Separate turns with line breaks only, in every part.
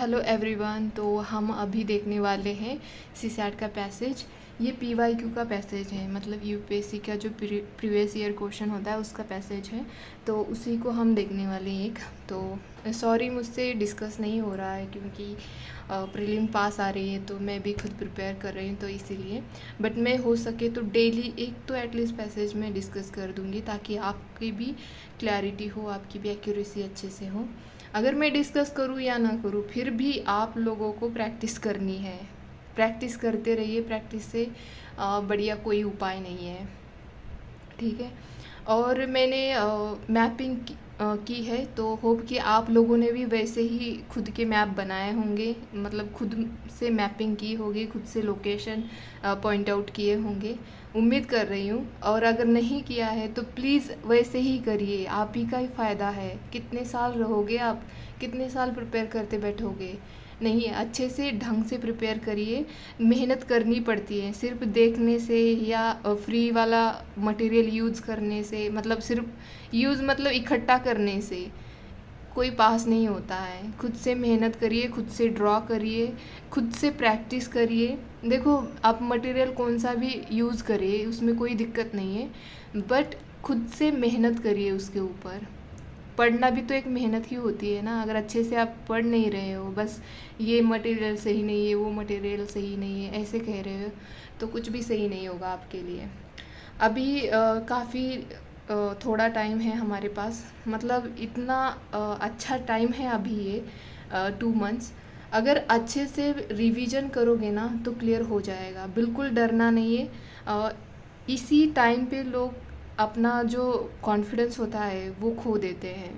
Hello everyone. तो हम अभी देखने वाले हैं सीसैट का पैसेज। ये पीवाईक्यू का पैसेज है, मतलब यूपीएससी का जो प्रीवियस ईयर क्वेश्चन होता है उसका पैसेज है। तो उसी को हम देखने वाले हैं एक। तो सॉरी मुझसे डिस्कस नहीं हो रहा है क्योंकि प्रीलिम पास आ रही है तो मैं भी खुद प्रिपेयर कर रही हूँ, तो इसीलिए। बट मैं हो सके तो डेली एक तो एटलीस्ट पैसेज में डिस्कस कर दूँगी ताकि आपकी भी क्लैरिटी हो, आपकी भी एक्यूरेसी अच्छे से हो। अगर मैं डिस्कस करूँ या ना करूँ, फिर भी आप लोगों को प्रैक्टिस करनी है। प्रैक्टिस करते रहिए, प्रैक्टिस से बढ़िया कोई उपाय नहीं है, ठीक है। और मैंने मैपिंग की है, तो होप कि आप लोगों ने भी वैसे ही खुद के मैप बनाए होंगे, मतलब खुद से मैपिंग की होगी, खुद से लोकेशन पॉइंट आउट किए होंगे, उम्मीद कर रही हूँ। और अगर नहीं किया है तो प्लीज़ वैसे ही करिए, आप ही का ही फ़ायदा है। कितने साल रहोगे आप, कितने साल प्रिपेयर करते बैठोगे? नहीं, अच्छे से ढंग से प्रिपेयर करिए। मेहनत करनी पड़ती है, सिर्फ देखने से या फ्री वाला मटेरियल यूज़ करने से, मतलब सिर्फ यूज़ मतलब इकट्ठा करने से कोई पास नहीं होता है। खुद से मेहनत करिए, खुद से ड्रॉ करिए, खुद से प्रैक्टिस करिए। देखो, आप मटेरियल कौन सा भी यूज़ करिए, उसमें कोई दिक्कत नहीं है, बट खुद से मेहनत करिए उसके ऊपर। पढ़ना भी तो एक मेहनत ही होती है ना। अगर अच्छे से आप पढ़ नहीं रहे हो, बस ये मटेरियल सही नहीं है, वो मटेरियल सही नहीं है, ऐसे कह रहे हो, तो कुछ भी सही नहीं होगा आपके लिए। अभी काफ़ी थोड़ा टाइम है हमारे पास, मतलब इतना अच्छा टाइम है अभी ये 2 मंथ्स। अगर अच्छे से रिवीजन करोगे ना तो क्लियर हो जाएगा, बिल्कुल डरना नहीं है। इसी टाइम पे लोग अपना जो कॉन्फिडेंस होता है वो खो देते हैं,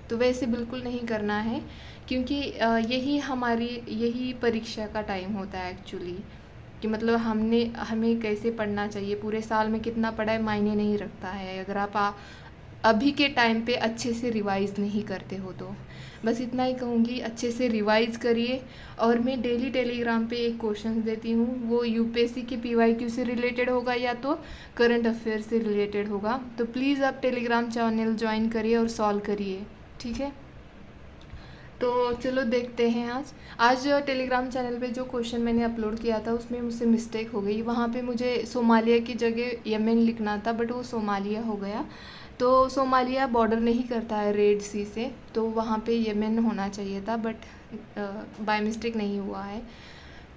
तो वैसे बिल्कुल नहीं करना है, क्योंकि यही परीक्षा का टाइम होता है एक्चुअली। कि मतलब हमें कैसे पढ़ना चाहिए, पूरे साल में कितना पढ़ा है मायने नहीं रखता है अगर आप अभी के टाइम पे अच्छे से रिवाइज़ नहीं करते हो तो। बस इतना ही कहूँगी, अच्छे से रिवाइज़ करिए। और मैं डेली टेलीग्राम पे एक क्वेश्चन देती हूँ, वो यूपीएससी के पीवाईक्यू से रिलेटेड होगा या तो करंट अफेयर से रिलेटेड होगा। तो प्लीज़ आप टेलीग्राम चैनल ज्वाइन करिए और सॉल्व करिए, ठीक है। तो चलो देखते हैं आज टेलीग्राम चैनल पे जो क्वेश्चन मैंने अपलोड किया था उसमें मुझसे मिस्टेक हो गई। वहाँ पे मुझे सोमालिया की जगह यमन लिखना था, बट वो सोमालिया हो गया। तो सोमालिया बॉर्डर नहीं करता है रेड सी से, तो वहाँ पे यमन होना चाहिए था, बट बाय मिस्टेक नहीं हुआ है,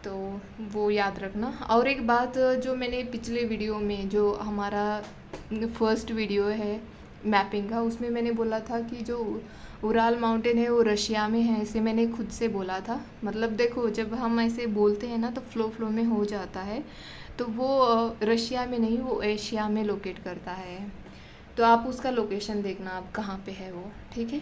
तो वो याद रखना। और एक बात, जो मैंने पिछले वीडियो में, जो हमारा फर्स्ट वीडियो है मैपिंग का, उसमें मैंने बोला था कि जो उराल माउंटेन है वो रशिया में है, ऐसे मैंने खुद से बोला था। मतलब देखो, जब हम ऐसे बोलते हैं ना तो फ्लो में हो जाता है। तो वो रशिया में नहीं, वो एशिया में लोकेट करता है। तो आप उसका लोकेशन देखना, आप कहाँ पे है वो, ठीक है।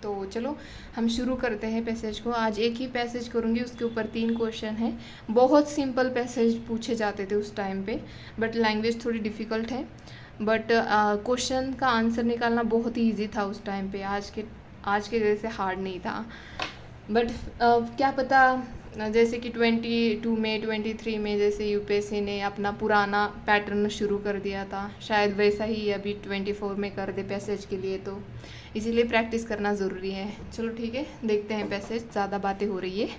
तो चलो हम शुरू करते हैं पैसेज को। आज एक ही पैसेज करूँगी, उसके ऊपर 3 क्वेश्चन हैं। बहुत सिंपल पैसेज पूछे जाते थे उस टाइम पे, बट लैंग्वेज थोड़ी डिफ़िकल्ट है। बट क्वेश्चन का आंसर निकालना बहुत ही ईजी था उस टाइम पे, आज के जैसे हार्ड नहीं था। बट क्या पता, जैसे कि 22 में 23 में जैसे यूपीएससी ने अपना पुराना पैटर्न शुरू कर दिया था, शायद वैसा ही अभी 24 में कर दे पैसेज के लिए, तो इसीलिए प्रैक्टिस करना ज़रूरी है। चलो ठीक है, देखते हैं पैसेज। ज़्यादा बातें हो रही है,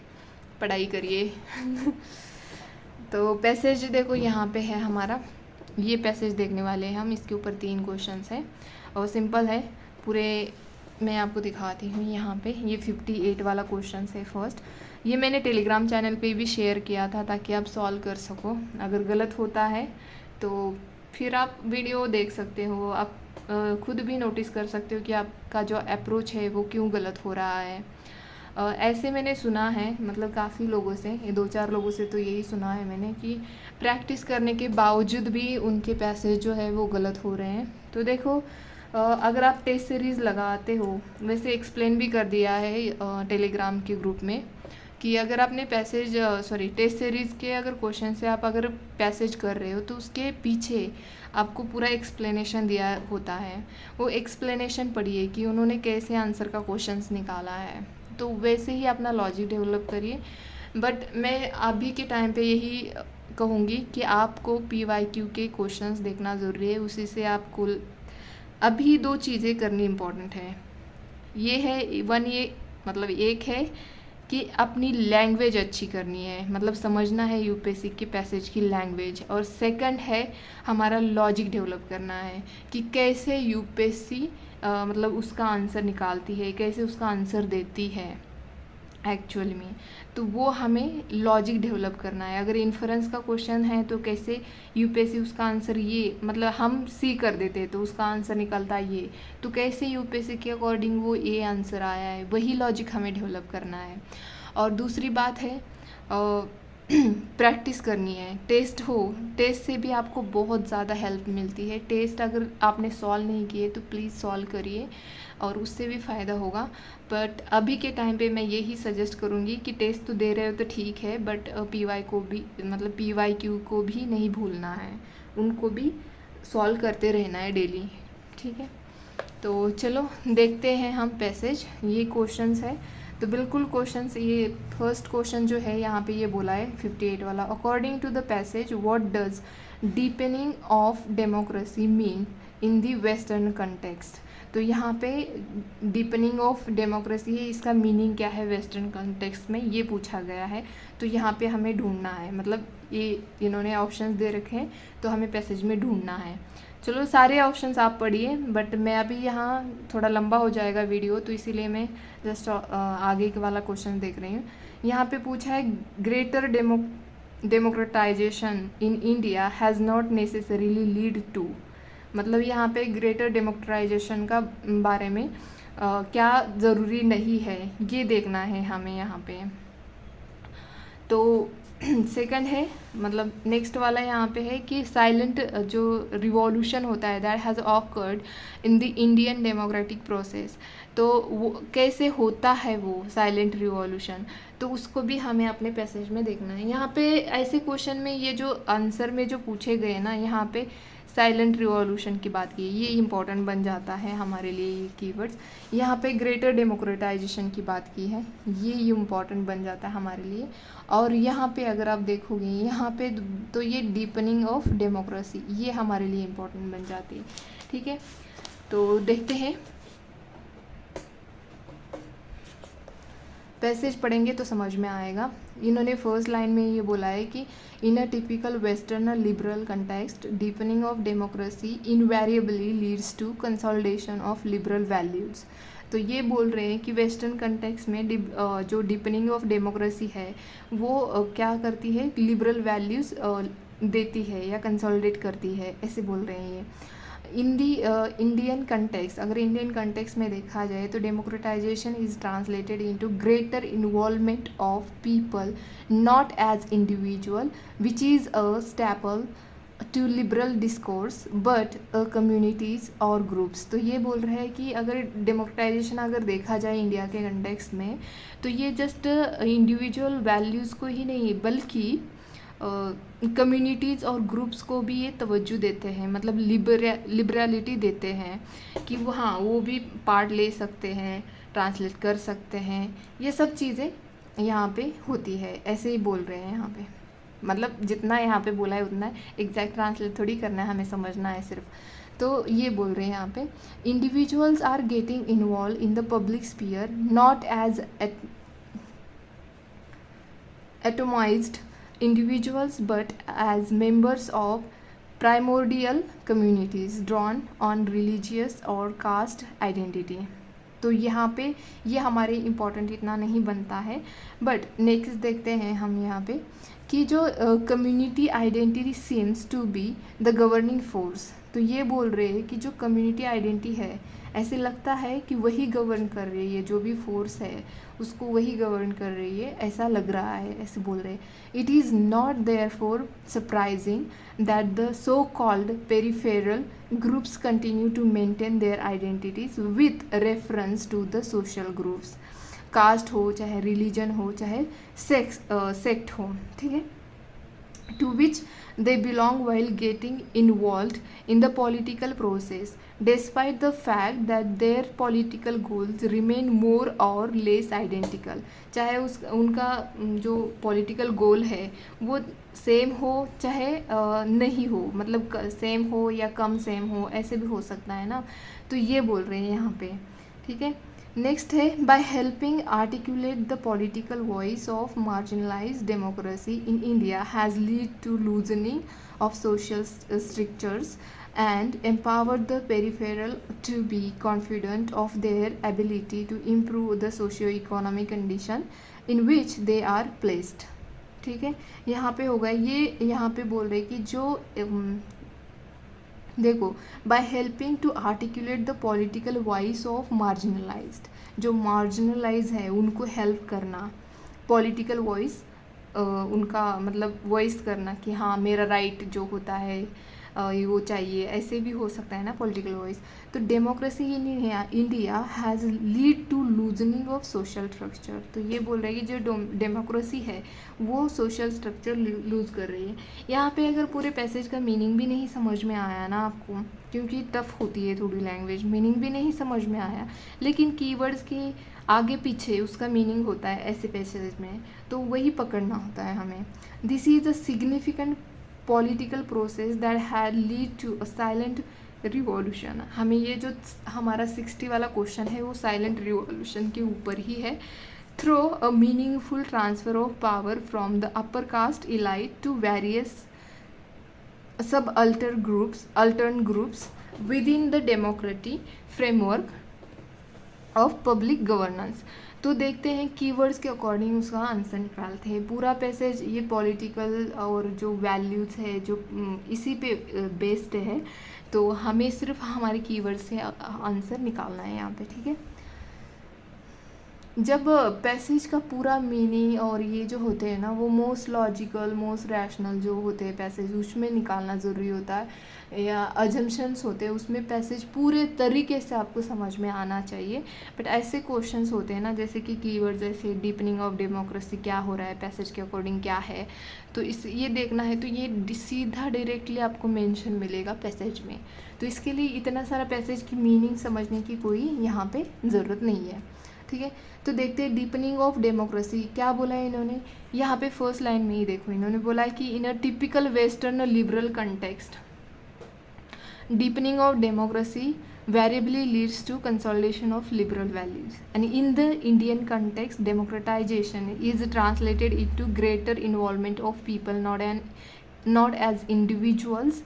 पढ़ाई करिए। तो पैसेज देखो यहाँ पे है हमारा, ये पैसेज देखने वाले हैं हम। इसके ऊपर 3 क्वेश्चंस हैं और सिंपल है पूरे। मैं आपको दिखाती हूँ यहाँ पे, ये 58 वाला क्वेश्चन है फर्स्ट। ये मैंने टेलीग्राम चैनल पे भी शेयर किया था ताकि आप सॉल्व कर सको। अगर गलत होता है तो फिर आप वीडियो देख सकते हो, आप खुद भी नोटिस कर सकते हो कि आपका जो अप्रोच है वो क्यों गलत हो रहा है। ऐसे मैंने सुना है, मतलब काफ़ी लोगों से, ये 2-4 लोगों से तो यही सुना है मैंने कि प्रैक्टिस करने के बावजूद भी उनके पैसेज जो है वो गलत हो रहे हैं। तो देखो, अगर आप टेस्ट सीरीज़ लगाते हो, वैसे एक्सप्लेन भी कर दिया है टेलीग्राम के ग्रुप में, कि अगर आपने टेस्ट सीरीज़ के अगर क्वेश्चन से आप अगर पैसेज कर रहे हो तो उसके पीछे आपको पूरा एक्सप्लेनेशन दिया होता है। वो एक्सप्लेनेशन पढ़िए कि उन्होंने कैसे आंसर का क्वेश्चंस निकाला है, तो वैसे ही अपना लॉजिक डेवलप करिए। बट मैं अभी के टाइम पे यही कहूँगी कि आपको पीवाईक्यू के क्वेश्चंस देखना ज़रूरी है, उसी से आपको अभी 2 चीज़ें करनी इम्पोर्टेंट है। ये है वन, ये मतलब एक है कि अपनी लैंग्वेज अच्छी करनी है, मतलब समझना है यूपीएससी के पैसेज की लैंग्वेज। और सेकंड है हमारा लॉजिक डेवलप करना है कि कैसे यूपीएससी मतलब उसका आंसर निकालती है, कैसे उसका आंसर देती है एक्चुअल में। तो वो हमें लॉजिक डेवलप करना है। अगर इन्फरेंस का क्वेश्चन है तो कैसे यूपीएससी उसका आंसर ये, मतलब हम सी कर देते तो उसका आंसर निकलता ये, तो कैसे यूपीएससी के अकॉर्डिंग वो ए आंसर आया है, वही लॉजिक हमें डेवलप करना है। और दूसरी बात है प्रैक्टिस करनी है। टेस्ट से भी आपको बहुत ज़्यादा हेल्प मिलती है। टेस्ट अगर आपने सॉल्व नहीं किए तो प्लीज़ सॉल्व करिए और उससे भी फ़ायदा होगा। बट अभी के टाइम पे मैं यही सजेस्ट करूँगी कि टेस्ट तो दे रहे हो तो ठीक है, बट पीवाई को भी, मतलब PYQ को भी नहीं भूलना है, उनको भी सॉल्व करते रहना है डेली, ठीक है। तो चलो देखते हैं हम पैसेज, ये क्वेश्चंस है। तो बिल्कुल क्वेश्चंस, ये फर्स्ट क्वेश्चन जो है यहाँ पे ये बोला है 58 वाला, according to the passage what does deepening of democracy mean in the western context. तो यहाँ पे डीपनिंग ऑफ डेमोक्रेसी है, इसका मीनिंग क्या है वेस्टर्न कंटेक्स्ट में, ये पूछा गया है। तो यहाँ पे हमें ढूंढना है, मतलब ये इन्होंने ऑप्शंस दे रखे हैं तो हमें पैसेज में ढूंढना है। चलो सारे ऑप्शंस आप पढ़िए, बट मैं अभी यहाँ थोड़ा लंबा हो जाएगा वीडियो, तो इसीलिए मैं जस्ट आगे के वाला क्वेश्चन देख रही हूँ। यहाँ पे पूछा है greater democratisation in India has not necessarily lead to, मतलब यहाँ पे ग्रेटर डेमोक्रेटाइजेशन का बारे में क्या ज़रूरी नहीं है, ये देखना है हमें यहाँ पे। तो सेकंड है, मतलब नेक्स्ट वाला यहाँ पे है कि साइलेंट जो रिवॉल्यूशन होता है that has occurred in the Indian democratic process, तो वो कैसे होता है वो साइलेंट रिवॉल्यूशन, तो उसको भी हमें अपने पैसेज में देखना है। यहाँ पे ऐसे क्वेश्चन में ये जो आंसर में जो पूछे गए ना, यहाँ पे साइलेंट रिवॉल्यूशन की बात की, ये इम्पॉर्टेंट बन जाता है हमारे लिए ये कीवर्ड्स। यहाँ पे ग्रेटर डेमोक्रेटाइजेशन की बात की है, ये इम्पॉर्टेंट बन जाता है हमारे लिए। और यहाँ पे अगर आप देखोगे यहाँ पे तो ये डीपनिंग ऑफ डेमोक्रेसी, ये हमारे लिए इम्पॉर्टेंट बन जाती है, ठीक है। तो देखते हैं, पैसेज पढ़ेंगे तो समझ में आएगा। इन्होंने फर्स्ट लाइन में ये बोला है कि in a typical western liberal context deepening of democracy invariably leads to consolidation of liberal values. तो ये बोल रहे हैं कि वेस्टर्न कंटेक्स्ट में जो डीपनिंग ऑफ डेमोक्रेसी है वो क्या करती है, लिबरल वैल्यूज़ देती है या कंसोलिडेट करती है, ऐसे बोल रहे हैं ये। इन दी इंडियन कंटेक्स्ट, अगर इंडियन कंटेक्स्ट में देखा जाए तो democratization is translated into greater involvement of people not as individual which is a staple to liberal discourse but communities और ग्रुप्स। तो ये बोल रहे हैं कि अगर डेमोक्रेटाइजेशन अगर देखा जाए इंडिया के कंटेक्स्ट में, तो ये जस्ट इंडिविजुअल वैल्यूज़ को ही नहीं बल्कि कम्युनिटीज़ और ग्रुप्स को भी ये तवज्जो देते हैं, मतलब लिबरलिटी देते हैं कि वो हाँ वो भी पार्ट ले सकते हैं, ट्रांसलेट कर सकते हैं, ये सब चीज़ें यहाँ पे होती है, ऐसे ही बोल रहे हैं यहाँ पे। मतलब जितना यहाँ पे बोला है उतना एग्जैक्ट ट्रांसलेट थोड़ी करना है, हमें समझना है सिर्फ। तो ये बोल रहे हैं यहाँ पे individuals are getting involve in the public sphere not as atomised individuals but as members of primordial communities drawn on religious or caste identity। तो यहाँ पे ये हमारे इम्पॉर्टेंट इतना नहीं बनता है, बट नेक्स्ट देखते हैं हम यहाँ पे कि जो community identity seems to be the governing force. तो ये बोल रहे हैं कि जो कम्युनिटी आइडेंटिटी है ऐसे लगता है कि वही गवर्न कर रही है, जो भी फोर्स है उसको वही गवर्न कर रही है, ऐसा लग रहा है, ऐसे बोल रहे हैं। It is not there for surprising that the so called peripheral groups continue to maintain their identities with reference to the social groups, caste हो चाहे रिलीजन हो चाहे सेक्ट हो, ठीक है, to which they belong while getting involved in the political process despite the fact that their political goals remain more or less identical। चाहे उनका जो political goal है वो सेम हो चाहे नहीं हो, मतलब सेम हो या कम सेम हो, ऐसे भी हो सकता है ना। तो ये बोल रहे हैं यहाँ पे, ठीक है। नेक्स्ट है by helping articulate the political voice of marginalize democracy in India has lead to loosening of social structures and empower the peripheral to be confident of their ability to improve the socio-economic condition in which they are placed. ठीक है, यहाँ पे होगा ये, यहाँ पे बोल रहे कि जो देखो by helping to articulate the political voice of marginalized, जो मार्जिनलाइज है उनको हेल्प करना, पॉलिटिकल वॉइस उनका मतलब वॉइस करना कि हाँ मेरा राइट जो होता है वो चाहिए, ऐसे भी हो सकता है ना पॉलिटिकल वॉइस. तो democracy in India has lead to loosening of social structure. तो ये बोल रहे हैं कि जो डेमोक्रेसी है वो सोशल स्ट्रक्चर लूज कर रही है. यहाँ पे अगर पूरे पैसेज का मीनिंग भी नहीं समझ में आया ना आपको, क्योंकि टफ होती है थोड़ी लैंग्वेज, मीनिंग भी नहीं समझ में आया, लेकिन कीवर्ड्स के आगे पीछे उसका मीनिंग होता है ऐसे पैसेज में, तो वही पकड़ना होता है हमें. This is a significant political process that had lead to a silent revolution. हमें ये जो हमारा 60 वाला क्वेश्चन है वो साइलेंट रिवॉल्यूशन के ऊपर ही है. Through a meaningful transfer of power from the upper caste elite to various subaltern groups within the democratic framework of public governance. तो देखते हैं कीवर्ड्स के अकॉर्डिंग उसका आंसर निकालते हैं. पूरा पैसेज ये पॉलिटिकल और जो वैल्यूज़ है जो इसी पे बेस्ड है, तो हमें सिर्फ हमारे कीवर्ड से आंसर निकालना है यहाँ पे. ठीक है, जब पैसेज का पूरा मीनिंग और ये जो होते हैं ना वो मोस्ट लॉजिकल मोस्ट रैशनल जो होते हैं पैसेज उसमें निकालना ज़रूरी होता है, या अजम्पशंस होते हैं उसमें पैसेज पूरे तरीके से आपको समझ में आना चाहिए. बट ऐसे क्वेश्चंस होते हैं ना जैसे कि कीवर्ड जैसे डीपनिंग ऑफ डेमोक्रेसी क्या हो रहा है पैसेज के अकॉर्डिंग क्या है, तो इस ये देखना है तो ये सीधा डायरेक्टली आपको मेंशन मिलेगा पैसेज में. तो इसके लिए इतना सारा पैसेज की मीनिंग समझने की कोई यहाँ पे ज़रूरत नहीं है. ठीक है, तो देखते हैं डीपनिंग ऑफ डेमोक्रेसी क्या बोला है इन्होंने. यहाँ पे फर्स्ट लाइन में ही देखो इन्होंने बोला है कि in a typical western liberal context deepening of democracy variably leads to consolidation of liberal values, and in the Indian context democratization is translated into greater involvement of people not as individuals,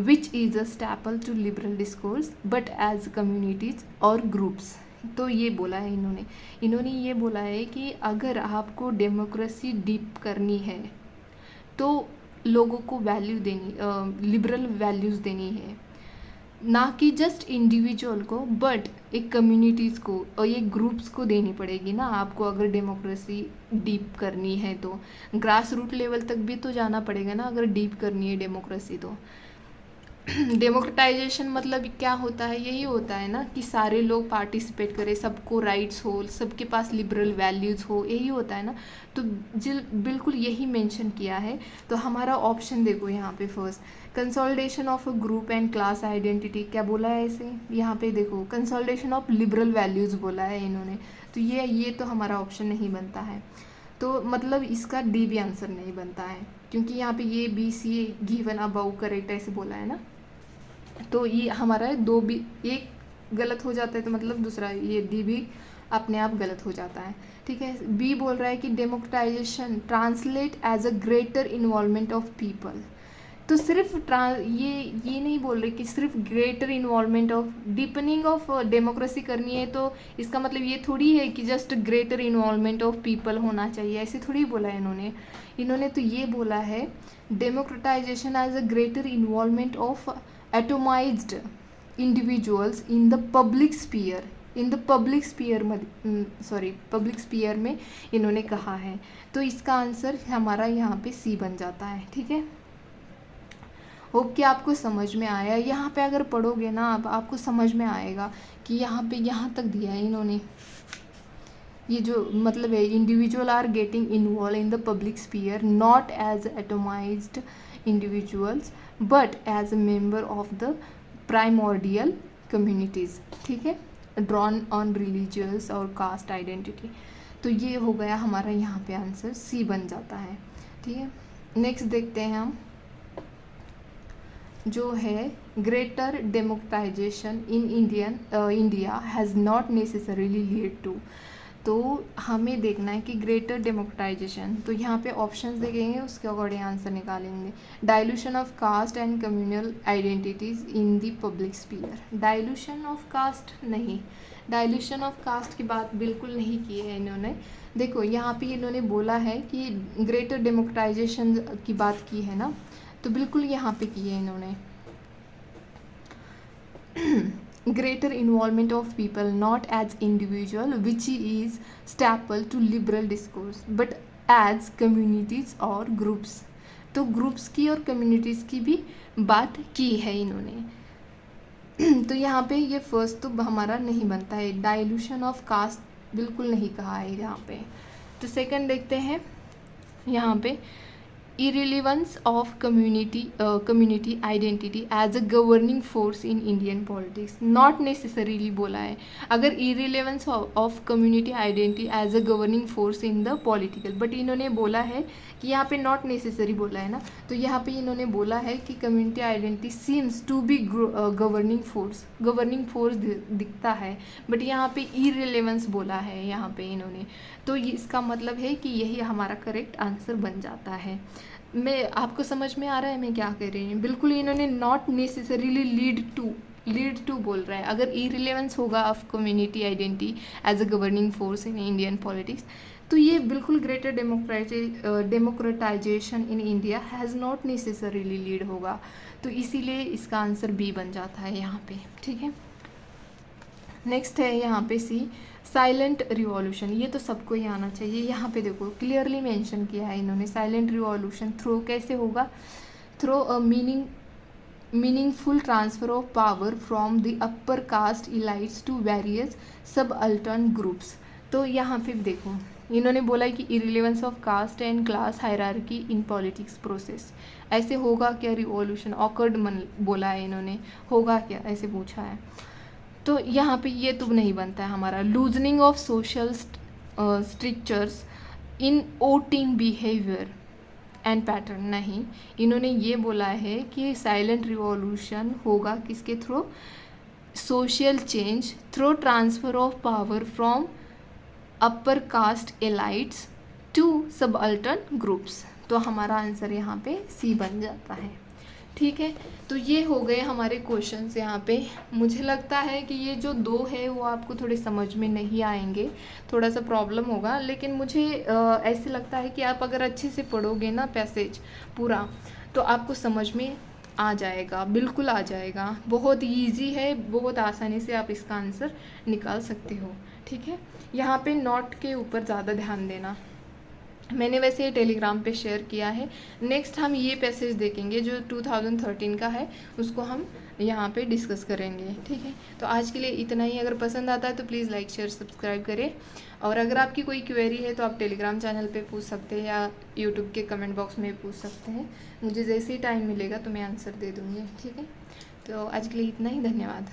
which is a staple to liberal discourse, but as communities or groups. तो ये बोला है इन्होंने ये बोला है कि अगर आपको डेमोक्रेसी डीप करनी है तो लोगों को वैल्यू देनी, लिबरल वैल्यूज़ देनी है, ना कि जस्ट इंडिविजुअल को बट एक कम्युनिटीज़ को और एक ग्रुप्स को देनी पड़ेगी ना आपको. अगर डेमोक्रेसी डीप करनी है तो ग्रास रूट लेवल तक भी तो जाना पड़ेगा ना अगर डीप करनी है डेमोक्रेसी. तो डेमोक्रेटाइजेशन मतलब क्या होता है, यही होता है ना कि सारे लोग पार्टिसिपेट करें, सबको राइट्स हो, सबके पास लिबरल वैल्यूज़ हो, यही होता है ना. तो बिल्कुल यही मेंशन किया है. तो हमारा ऑप्शन देखो यहाँ पे first consolidation of a group and class identity क्या बोला है इसे, यहाँ पे देखो कंसोलिडेशन ऑफ लिबरल वैल्यूज़ बोला है इन्होंने. तो ये तो हमारा ऑप्शन नहीं बनता है. तो मतलब इसका डी भी आंसर नहीं बनता है क्योंकि यहाँ पे ये B C given about correct ऐसे बोला है ना. तो ये हमारा दो भी एक गलत हो जाता है तो मतलब दूसरा ये डी भी अपने आप गलत हो जाता है. ठीक है, बी बोल रहा है कि democratization translate as a greater involvement of people. तो सिर्फ ये नहीं बोल रहे कि सिर्फ greater involvement of deepening of democracy करनी है तो इसका मतलब ये थोड़ी है कि just greater involvement of people होना चाहिए, ऐसे थोड़ी बोला है इन्होंने तो ये बोला है democratisation as a greater involvement of atomised individuals in the public sphere में इन्होंने कहा है. तो इसका आंसर हमारा यहाँ पे सी बन जाता है. ठीक है, होप कि आपको समझ में आया. यहाँ पे अगर पढ़ोगे ना आपको समझ में आएगा कि यहाँ पे यहाँ तक दिया है इन्होंने, ये जो मतलब है individual are getting involve in the public sphere not as atomised individuals but as a member of the primordial communities. ठीक है, ड्रॉन ऑन रिलीजियस और कास्ट आइडेंटिटी. तो ये हो गया हमारा यहाँ पे आंसर सी बन जाता है. ठीक है, नेक्स्ट देखते हैं हम जो है greater democratisation in India has not necessarily lead to. तो हमें देखना है कि ग्रेटर डेमोक्राटाइजेशन, तो यहाँ पे ऑप्शंस देखेंगे, उसके अकॉर्डिंग आंसर निकालेंगे। Dilution of caste and communal identities in the public sphere. Dilution of caste नहीं, डाइल्यूशन ऑफ कास्ट की बात बिल्कुल नहीं की है इन्होंने। देखो यहाँ पे इन्होंने बोला है कि ग्रेटर डेमोक्राटाइजेशन की बात की है ना, तो बिल्कुल यहाँ पे की है इन्होंने। greater involvement of people not as individual which is staple to liberal discourse but as communities और groups। तो ग्रुप्स की और कम्युनिटीज़ की भी बात की है इन्होंने। तो यहाँ पे ये फर्स्ट तो हमारा नहीं बनता है, डाइल्यूशन ऑफ कास्ट बिल्कुल नहीं कहा है यहाँ पे। तो सेकंड देखते हैं यहाँ पे, irrelevance of community identity as a governing force in Indian politics। not necessarily बोला है। अगर irrelevance of community identity as a governing force in the political, but इन्होंने बोला है कि यहाँ पे not necessary बोला है ना, तो यहाँ पे इन्होंने बोला है कि community identity seems to be governing force दिखता है, बट यहाँ पे irrelevance बोला है यहाँ पे इन्होंने। तो इसका मतलब है कि यही हमारा करेक्ट आंसर बन जाता है। मैं आपको समझ में आ रहा है मैं क्या कह रही हूँ? बिल्कुल इन्होंने नॉट नेसेसरीली लीड टू बोल रहा है। अगर इरिलेवेंस होगा of community identity as a governing force in Indian politics, तो ये बिल्कुल greater democratisation in India has not necessarily lead होगा। तो इसीलिए इसका आंसर बी बन जाता है यहाँ पे। ठीक है, नेक्स्ट है यहाँ पे सी, साइलेंट रिवॉल्यूशन। ये तो सबको ही आना चाहिए। यहाँ पे देखो क्लियरली मेंशन किया है इन्होंने, साइलेंट रिवॉल्यूशन थ्रू कैसे होगा, through a meaningful transfer of power from the upper caste elites to various subaltern groups. तो यहाँ पे देखो इन्होंने बोला है कि irrelevance of caste and class hierarchy in politics process. ऐसे होगा क्या रिवॉल्यूशन, ऑकर्ड बोला है इन्होंने, होगा क्या ऐसे पूछा है। तो यहाँ पे ये तो नहीं बनता है हमारा। Loosening of social structures in voting behaviour and pattern, नहीं, इन्होंने ये बोला है कि साइलेंट रिवॉल्यूशन होगा किसके through, social change through transfer of power from upper caste elites to subaltern groups. तो हमारा आंसर यहाँ पे सी बन जाता है। ठीक है, तो ये हो गए हमारे क्वेश्चंस यहाँ पे। मुझे लगता है कि ये जो दो है वो आपको थोड़े समझ में नहीं आएंगे, थोड़ा सा प्रॉब्लम होगा, लेकिन मुझे ऐसे लगता है कि आप अगर अच्छे से पढ़ोगे ना पैसेज पूरा, तो आपको समझ में आ जाएगा, बिल्कुल आ जाएगा। बहुत इजी है, बहुत आसानी से आप इसका आंसर निकाल सकते हो। ठीक है, यहाँ पे नोट के ऊपर ज़्यादा ध्यान देना, मैंने वैसे ये टेलीग्राम पे शेयर किया है। नेक्स्ट हम ये पैसेज देखेंगे जो 2013 का है, उसको हम यहाँ पे डिस्कस करेंगे। ठीक है, तो आज के लिए इतना ही। अगर पसंद आता है तो प्लीज़ लाइक शेयर सब्सक्राइब करें, और अगर आपकी कोई क्वेरी है तो आप टेलीग्राम चैनल पे पूछ सकते हैं या यूट्यूब के कमेंट बॉक्स में पूछ सकते हैं। मुझे जैसे ही टाइम मिलेगा तो मैं आंसर दे दूँगी। ठीक है, तो आज के लिए इतना ही, धन्यवाद।